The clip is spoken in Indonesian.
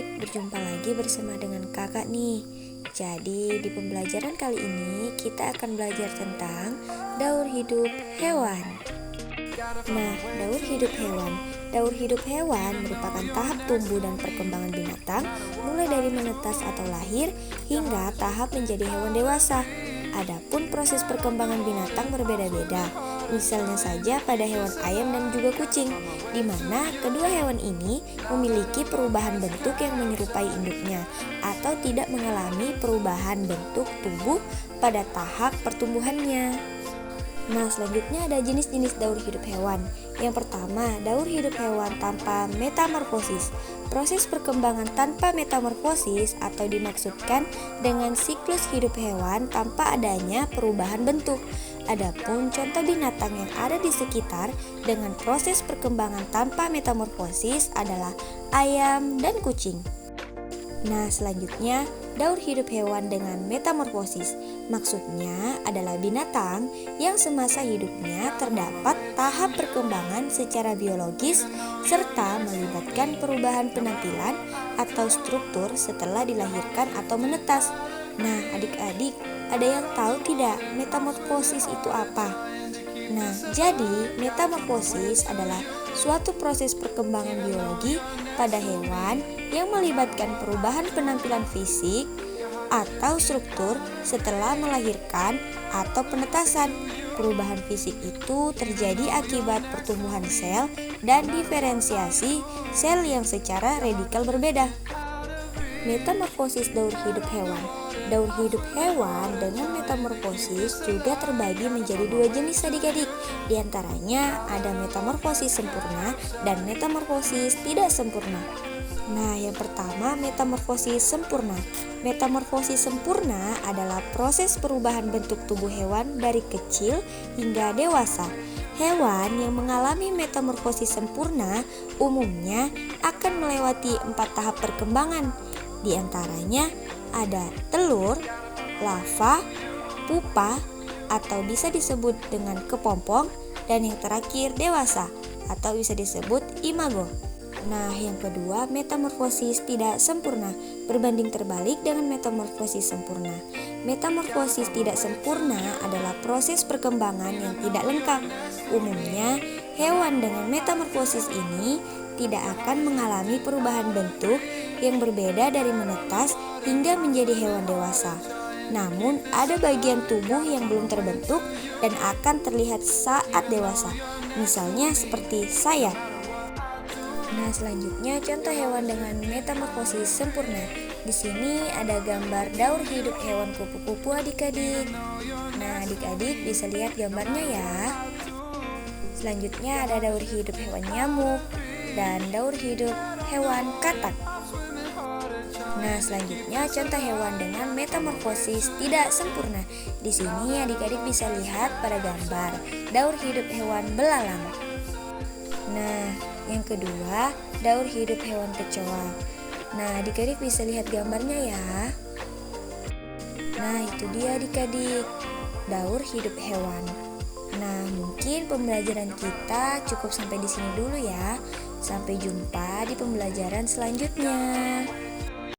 adik-adik, berjumpa lagi bersama dengan kakak nih. Jadi di pembelajaran kali ini kita akan belajar tentang daur hidup hewan. Nah, daur hidup hewan. Daur hidup hewan merupakan tahap tumbuh dan perkembangan binatang mulai dari menetas atau lahir hingga tahap menjadi hewan dewasa. Adapun proses perkembangan binatang berbeda-beda. Misalnya saja pada hewan ayam dan juga kucing, di mana kedua hewan ini memiliki perubahan bentuk yang menyerupai induknya atau tidak mengalami perubahan bentuk tubuh pada tahap pertumbuhannya. Nah, selanjutnya ada jenis-jenis daur hidup hewan. Yang pertama, daur hidup hewan tanpa metamorfosis. Proses perkembangan tanpa metamorfosis atau dimaksudkan dengan siklus hidup hewan tanpa adanya perubahan bentuk. Adapun contoh binatang yang ada di sekitar dengan proses perkembangan tanpa metamorfosis adalah ayam dan kucing. Nah, selanjutnya daur hidup hewan dengan metamorfosis. Maksudnya adalah binatang yang semasa hidupnya terdapat tahap perkembangan secara biologis serta melibatkan perubahan penampilan atau struktur setelah dilahirkan atau menetas. Nah, adik-adik, ada yang tahu tidak metamorfosis itu apa? Nah, jadi metamorfosis adalah suatu proses perkembangan biologi pada hewan yang melibatkan perubahan penampilan fisik atau struktur setelah melahirkan atau penetasan. Perubahan fisik itu terjadi akibat pertumbuhan sel dan diferensiasi sel yang secara radikal berbeda. Metamorfosis daur hidup hewan. Daur hidup hewan dengan metamorfosis juga terbagi menjadi dua jenis adik-adik. Di antaranya ada metamorfosis sempurna dan metamorfosis tidak sempurna. Nah, yang pertama metamorfosis sempurna. Metamorfosis sempurna adalah proses perubahan bentuk tubuh hewan dari kecil hingga dewasa. Hewan yang mengalami metamorfosis sempurna umumnya akan melewati 4 tahap perkembangan. Di antaranya ada telur, larva, pupa atau bisa disebut dengan kepompong, dan yang terakhir dewasa atau bisa disebut imago. Nah, yang kedua metamorfosis tidak sempurna berbanding terbalik dengan metamorfosis sempurna. Metamorfosis tidak sempurna adalah proses perkembangan yang tidak lengkap. Umumnya, hewan dengan metamorfosis ini tidak akan mengalami perubahan bentuk yang berbeda dari menetas hingga menjadi hewan dewasa. Namun, ada bagian tubuh yang belum terbentuk dan akan terlihat saat dewasa. Misalnya seperti sayap. Nah, selanjutnya contoh hewan dengan metamorfosis sempurna. Di sini ada gambar daur hidup hewan kupu-kupu adik-adik. Nah, adik-adik bisa lihat gambarnya ya. Selanjutnya ada daur hidup hewan nyamuk dan daur hidup hewan katak. Nah, selanjutnya contoh hewan dengan metamorfosis tidak sempurna. Di sini adik-adik bisa lihat pada gambar daur hidup hewan belalang. Nah, yang kedua, daur hidup hewan kecoa. Nah, adik-adik bisa lihat gambarnya ya. Nah, itu dia adik-adik, daur hidup hewan. Nah, mungkin pembelajaran kita cukup sampai di sini dulu ya. Sampai jumpa di pembelajaran selanjutnya.